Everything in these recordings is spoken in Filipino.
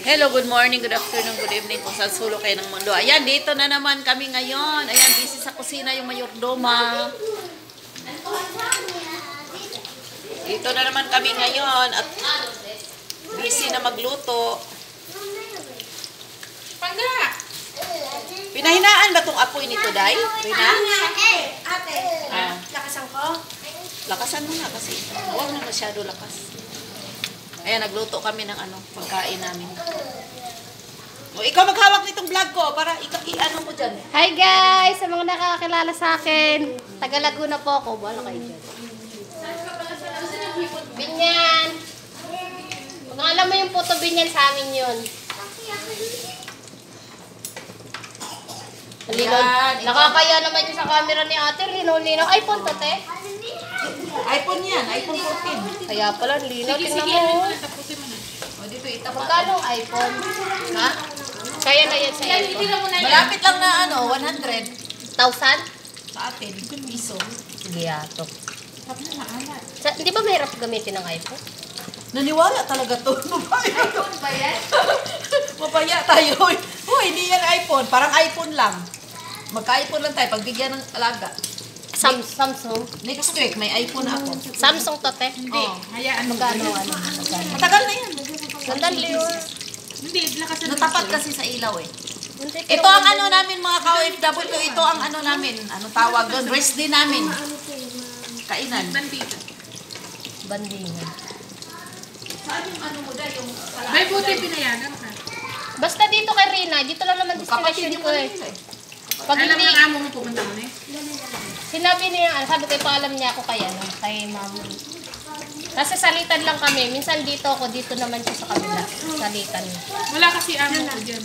Hello, good morning, good afternoon, good evening kung saan sulok kayo ng mundo. Ayan, dito na naman kami ngayon. Ayan, busy sa kusina yung mayordoma. Dito na naman kami ngayon at busy na magluto. Pagka! Pinahinaan ba itong apoy nito, Day? Rina? Ate, lakasan ko? Lakasan mo na kasi. Huwag na masyado lakas. Ayan, nagluto kami ng pagkain namin. O, ikaw maghawak nitong vlog ko para i-ano mo dyan. Hi guys! Sa mga nakakakilala sa akin, taga Laguna po ako. Bala kayo dyan. Binyan! Kung alam mo yung puto binyan, sa amin yun. Nakakaya naman yung sa camera ni ate. Linaw-linaw. iPhone to, te? iPhone yan, iPhone 14. Kaya pala, linaw. Tingnan mo. O, dito itapat. Magkano ang iPhone? Ha? Kaya na yan sa iPhone. Malapit lang na 100 1,000? sa atin, piso. Sige, ato. Hindi ba mahirap gamitin ng iPhone? Naniwala talaga to. iPhone ba yan? Mapaya tayo. Uy, hindi yan iPhone. Parang iPhone lang. Magka-iPhone lang tayo. Pagbigyan ng alaga. Samsung. Next week, may iPhone na ako. Samsung to, te? Hindi. Hayaan mo. Magkano? Matagal na yan. Sandali yun. Hindi, lakas na. Natapat kasi sa ilaw eh. Hindi, Ito ang namin mga ka-OFW. Ito ang namin. Anong tawag doon? Rest day namin. Kainan. Bandito. Bandingan. Saan yung mo dahil? Yung May buti pinayagan ka. Basta dito kay Rina, dito lang naman destination ko eh. Pag Alam hindi, ng amo mo pupunta mo na eh. sinabi niya, sabi ko, paalam niya ako kay kay mami. Kasi salitan lang kami. Minsan dito ako, dito naman siya sa kabila. Salitan. Wala kasi amo ko dyan.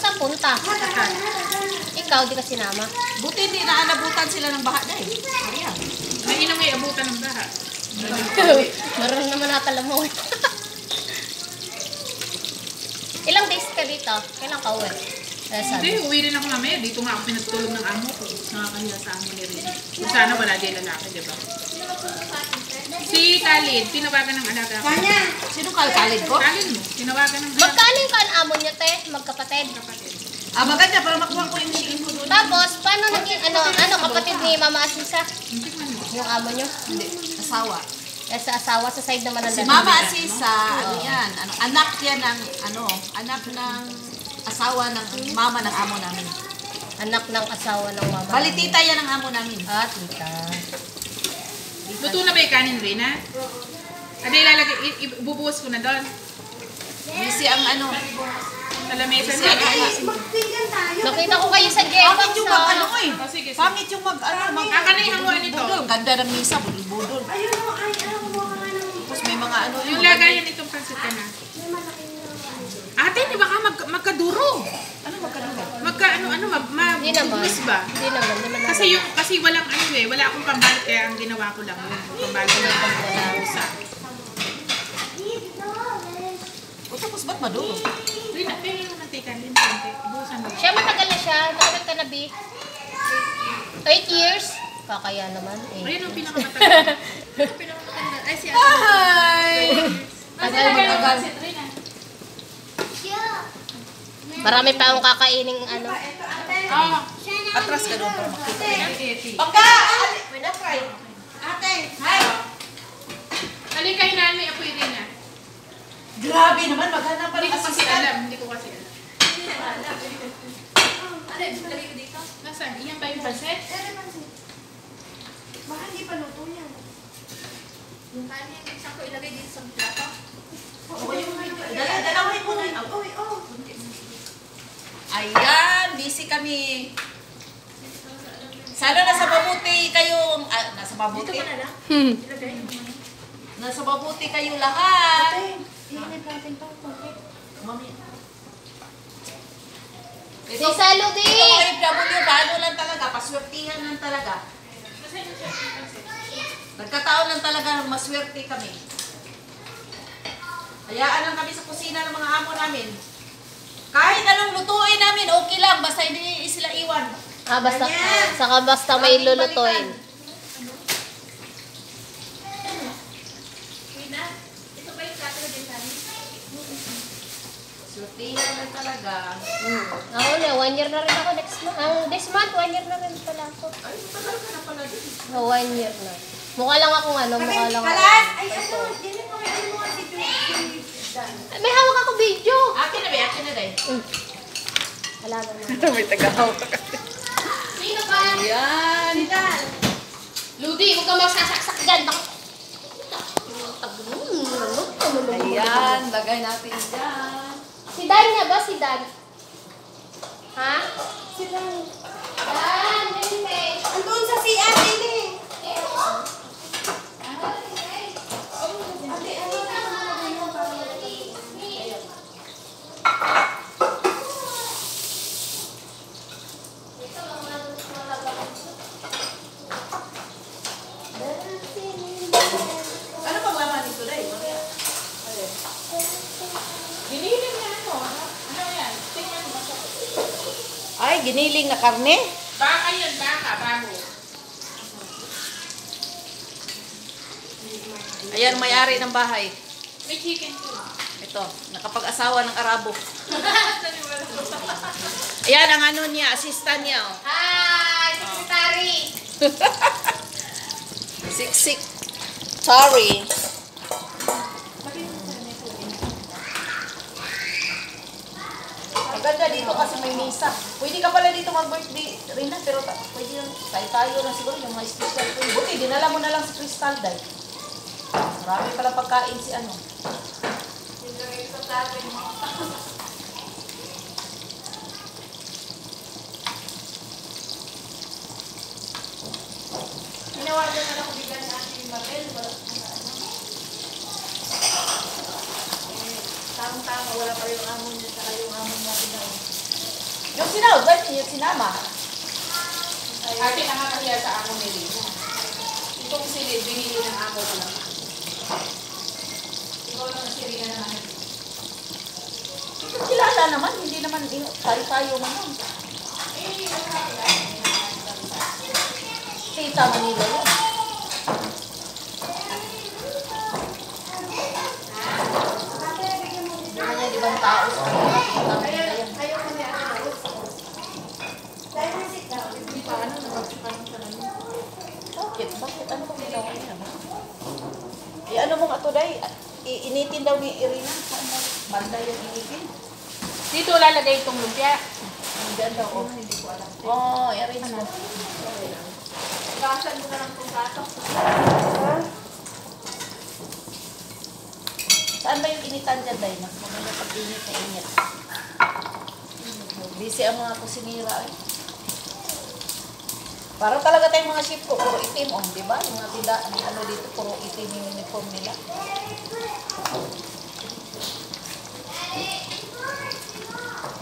Saan punta? Sakal. Ikaw, di ka sinama? Buti hindi naanabutan sila ng baha dahil. Ayan. Mainam may abutan ng baha. Meron naman natala mo. Ilang days ka dito? Kailan ka uwi? Hindi, uwi rin ako mamaya. Dito nga ako pinagtulog ng amo ko. Nakakahiya sa amo ni Rina. Kung sana wala din lalaki, di ba? Si Khalid, tinawagan ng alaga ko. Sino kalkalid ko? Khalid mo, tinawagan ng alaga Magkano ka ang amo niya, te? Magkapatid? kapatid. Maganda para makuha ko yung shiin ko doon. Tapos, paano naging, kapatid ni Mama Asisa? Tingnan mo. Yung amo niyo? Hindi, asawa. Sa asawa, sa side naman ng Si lalaki. Mama Asisa, yan, anak yan ng, anak ng asawa ng mama ng amo namin. Anak ng asawa ng mama. Bali, tita yan ang amo namin. Ah, tita. Luto na ba yung kanin, Rina? Ada ilalagay, ibubuhos ko na doon. Busy ang Sa lamesa busy na. ang Nakita ko kayo sa Jepax. Pangit yung mag eh. Oh, sige, sige. Pangit yung mag Akan na yung hanguan nito. budol. Ganda ng misa, budol-budol. Tapos may mga Yung lagayan itong pansit ka na. Ate, di ba ka magkaduro? Ano magkano? Hindi naman. Mabubis ba? Hindi naman. Kasi walang wala akong pambalot kaya ang ginawa ko lang yung pambalot ng pambusa. O tapos ba't madulo? Rina, pero yung mantika din, konti. Busan mo. Siya matagal na siya. Matagal ka na, B. 8 years? Kakaya naman. Ayun ang pinakamatagal. Pinakamatagal. Ay, si Ate. Hi! Tagal matagal. Marami pa akong kakaining Oh, Atras ka doon para makita. Pagka! Ate! Hi! Halika yung nanay, ako yung Rina. Grabe naman, maghanap pa Hindi rin ko kasi assistant. alam. Hindi ko kasi alam. Nasaan? Iyan ba yung pansit? Baka hindi pa luto yan. Yung kanin, isang ko ilagay dito sa plato. Dalawin mo na. Ayan, busy kami. Sana nasa mabuti kayo. Nasa mabuti? Dito ka na lang. Ilagay mo. Nasa mabuti kayo lahat. Iinit natin pa. Mami. Si Saludi! Ito OFW, paano lang talaga, paswertihan lang talaga. Nagkataon lang talaga, maswerte kami. Hayaan lang kami sa kusina ng mga amo namin. Kahit anong lutuin namin, okay lang, basta hindi sila iwan. Basta may lulutuin. Ito ba yung plato na din namin? Sortihan na talaga. Ako na, 1 year na rin ako next month. This month, 1 year na rin pala ako. Ay, matagal ka na pala din. 1 year na. Mukha lang akong ano, mukha lang Kalas! ako. Ay, ano? Dili mo kayo mo kasi May hawak ako video. Akin na ba? Akin na dahil. Wala naman. May tagahawak. Sino ba? Yan. Ludi, huwag ka magsasaksak dyan. Ayan, lagay natin dyan. Si Dan nga ba? Si Dan? Ha? Si Dan. Dan, dili. Andun sa CR, dili. Ano pang laman nito dahil? Giniling na ano. Ano yan? Tingnan mo siya. Ay, giniling na karne. Baka yan, baka, bago. Ayan, may-ari ng bahay. May chicken too. Ito, nakapag-asawa ng Arabo. Ayan, ang ano niya, assistant niya. Oh. Hi, secretary. Siksik. Sorry. Maganda dito kasi may misa. Pwede ka pala dito mag-birthday rin na, pero pwede yung tayo na siguro yung mga special food. Buti, dinala mo na lang si Crystal dahil. Marami pala pagkain si ano. Tinawagan na lang ko bigla ni Ate Mabel. Tamang-tama, wala pa rin yung amon niya, saka yung amon natin na. Yung sinawad, ba't yung sinama? Ate nakakahiya sa amo ni Lina. Itong silid, binili ng amo ko lang. Ikaw lang si Rina na naman. Kilala naman, hindi naman tayo naman. Tita Manila yun. Hindi na niya ibang tao sa Tita Manila yan. Ayoko na ako. Dahil na sit down. Paano nagpapakain ka na yun? Bakit? Bakit? Ano bang ginawa niya? Ano mo nga to, Day? Initin daw ni Irina. Saan mo? Banda yung initin. Dito lalagay itong lumpia. Diyan daw. Oh. Hindi ko alam. Oo, i-arrange mo. Basan mo na lang kung batok. Saan ba yung initan dyan, Day? Mas maganda pag-init na init. Busy ang mga kusinira eh. Parang talaga tayong mga ship ko, puro itim, oh, di ba? Yung mga tida, ano dito, puro itim yung uniform nila.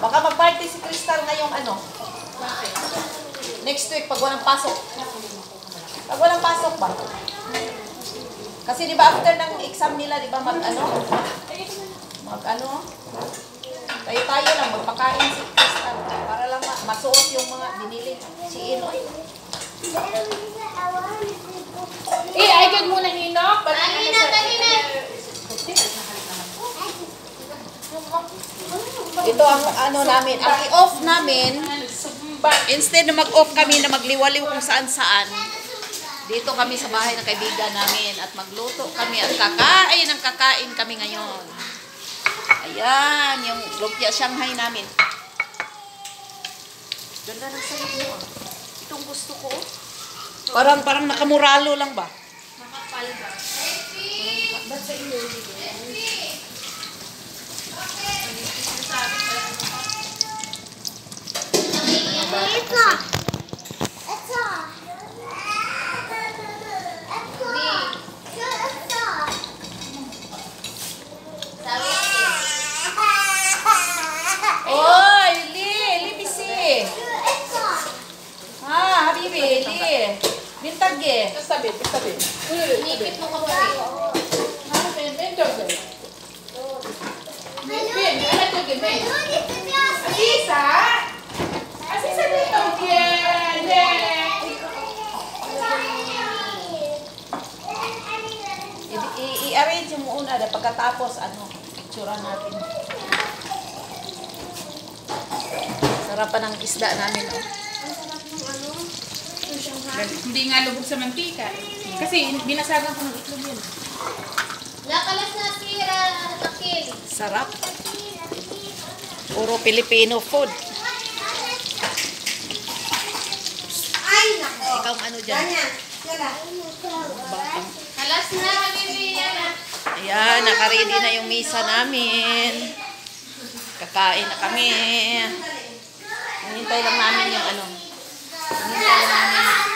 Baka mag-party si Crystal ngayong ano? Next week, pag walang pasok. Pag walang pasok ba? Kasi di ba after ng exam nila, di ba mag-ano? Mag-ano? Tayo-tayo lang, magpakain si Crystal. Para lang masuot yung mga binili. Si Inoy. Aikod muna Ninok. Kanina, kanina. Ito ang ano namin, ang i-off namin, instead na mag-off kami na magliwaliw kung saan-saan, dito kami sa bahay ng kaibigan namin at magluto kami at kakain kami ngayon. Ayan, yung lumpia Shanghai namin. Ganda ng sayo mo. Itong gusto ko. Parang nakamuralo lang ba? Makapal ba? Ba't sa iyo? Oy, Li bisi. Habibi, Li. Bintag eh. Sabi. Nipit mo ka pa. Asisa dito. I-arrange mo una, pagkatapos, picturean natin. Sarapan ng isda namin, oh. Hindi nga lubog sa mantika. Kasi binasagan ko ng itlog yun. Lakalas na sira, takil. Sarap. Puro Filipino food. Ay, nako. Ikaw ang ano dyan? Ganyan. Yala. Batang. Alas na, habibi yan. Ayan, nakaready na yung misa namin. Kakain na kami. Hinintay lang namin yung ano. Hinintay lang namin.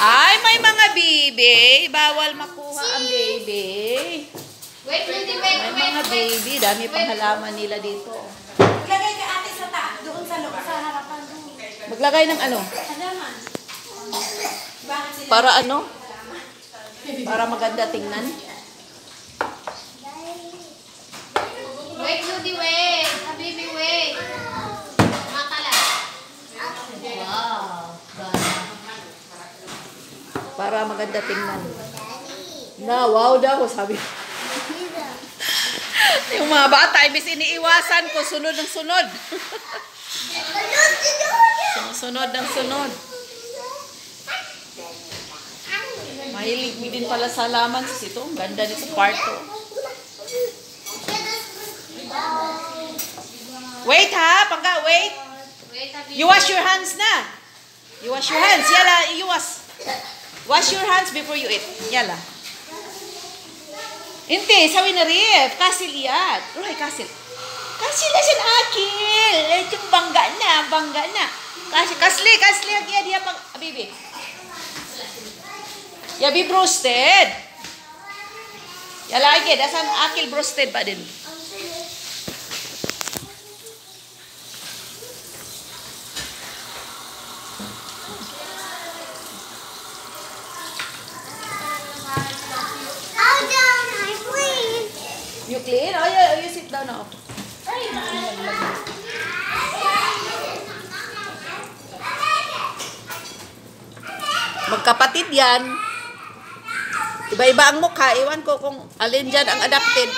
Ay, may mga baby. Bawal makuha ang baby. Wait, hindi, wait, May wait, mga wait. baby. Dami pang halaman nila dito. Lagay ka ate sa doon sa loob, sa harapan doon. Maglagay ng ano? Halaman. Bakit sila? Para ano? Para maganda tingnan. Wait, Ludi, wait. Habibi, wait. Makala. Wow. Para maganda tingnan. Na, wow daw, sabi. Yung mga bata, imbis iniiwasan ko, sunod ng sunod. Sunod ng sunod. Mahilig din pala sa halaman sis ito. Ang ganda nito sa kwarto. Wait ha, pangga, wait. Wait, Habibi. You wash your hands na. You wash your hands. Yala, you wash. Wash your hands before you eat. Yala. Inte, sabi na rin. Kasil iyat. Uray, kasil. Kasil na siya akil. Ito bangga na, bangga na. Kasli, agya diya pang, abibi. Yabi roasted. Yala, agya, dasan akil roasted pa din. You clean? Oh, yeah, you sit down now. Magkapatid yan. Iba-iba ang mukha. Iwan ko kung alin dyan ang adapted.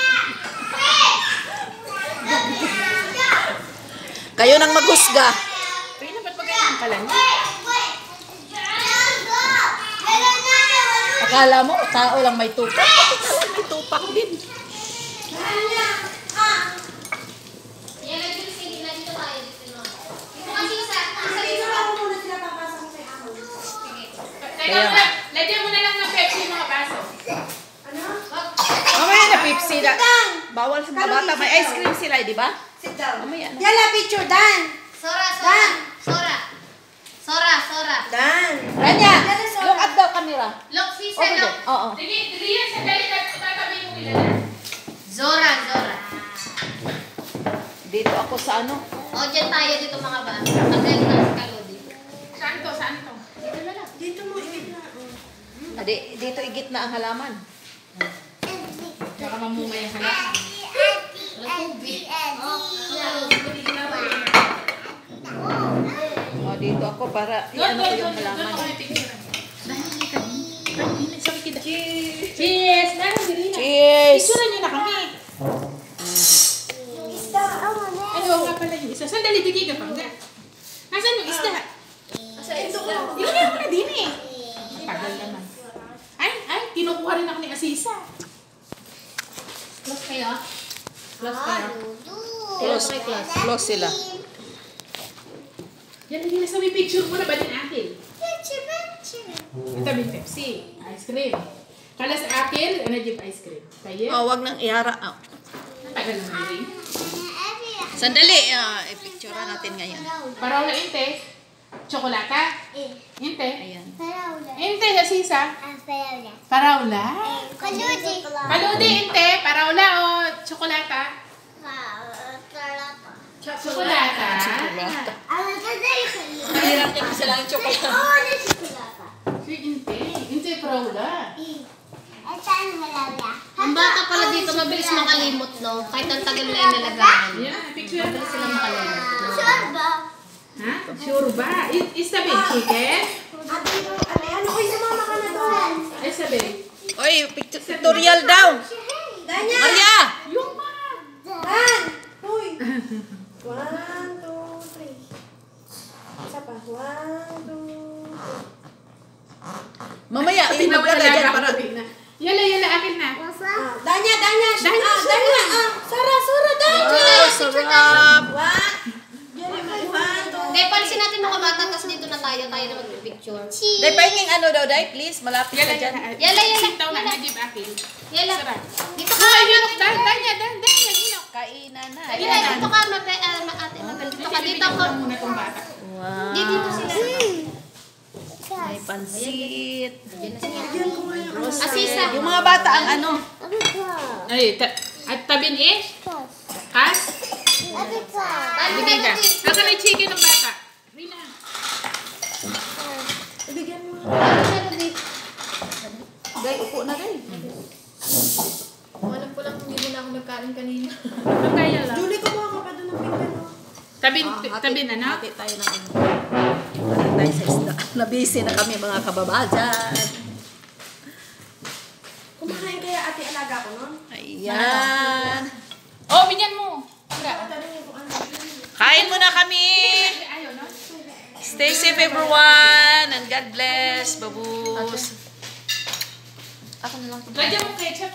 Kayo nang maghusga. Rina, ba't pagkain ka lang? Akala mo, tao lang may tupak. Tao lang may tupak din. Yan, nag-sige na dito tayo. Dito kasi sa Ako muna sila papasok sa amo. Teka, lagyan mo na lang ng Pepsi yung mga baso. Ano? Mamaya na Pepsi. Bawal sa mga bata. May ice cream sila, di ba? Sit down. Mamaya na. Yala, picture, Dan. Sora. Dan. Rania, look at the camera. Look, sister, Over look. there. Oo. Sige, yan, sandali na tatabi mo kilala. Zora. Dito ako sa ano. O, dyan tayo dito mga ba? Pagkain na sa kalodi. Saan to? Dito na lang. Dito mo, ibig na. Dito igit na ang halaman. Baka mamumay ang halaman. O, dito ako para i-ano ko yung halaman. Cheers! Naran, Dirina. Cheers! Picturean niyo na kami. Isda. Ano nga pala yung isa? Sandali, digay ka pang. Nasaan yung isda? Ilagay mo na din eh. Mapagal naman. Ay, kinukuha rin ako ni Asisa. Close kayo. Close sila. Yan, hindi na sabi picture mo na ba din akin? Ito may Pepsi. Ice cream. Kala sa akin, energy ice cream. Tayo? Oh, wag nang ihara. Oh. Tagal naman rin. Sandali, i-picture natin ngayon. Paraw na inte. Tsokolata. Inte. Ayan. Inte, Asisa. Parawla. Paludi, inte. Parawla o tsokolata. Tsokolata. Mahirap din sila ang chocolate. Si inte. Inte, parawla. Ang bata pala dito, mabilis makalimot, no? Kahit ang tagal na inalagaan. Yan, picture. Mabilis sila makalimot. Ha? Sure ba? Is the big chicken? Ano ko yung sumama ka na doon? Ay, sabi. Oy, pictorial daw. Danya. Maria! Yung ma. Dan. Uy. 1, 2, 3. Mamaya, Tinawala maglagay dyan ka para... para. Yala, akin na. Danya. Danya. Sara, Danya. Wow, sarap! Hindi, palisin natin mga bata, tapos dito na tayo na mag-picture. Day, pahinging ano daw, Day, please. Malapit ka dyan. Yala. Sintaw na, nagib akin. Yala. Sarap. Dito ka. Ay, hinok, Danya, hinok. Kainan na. Yala, dito ka, ate. Dito ka, dito Bibigyan ka. ko muna tong bata. Wow. Dito sila. May pansit. Asisa. Yung mga bata ang ano. Ay, at tabin eh? Kas? Bigay ka. Haka na chicken ng bata. Rina. Day, upo na, Day. Alam ko lang hindi mo na ako nagkain kanina. Magkaya lang. Julie, kumuha ka pa doon ng pinggan, no? Tabin na, no? Hati tayo ng ano. Hati tayo sa isda. Nabisi na kami mga kababayan. Kumakain kaya ate alaga ko, no? Ayan. Oh, binyan mo. Tanungin ko ano. Kain muna kami. Ayaw, no? Stay safe everyone. And God bless. Babus. Ako na lang. Lagyan mo ketchup.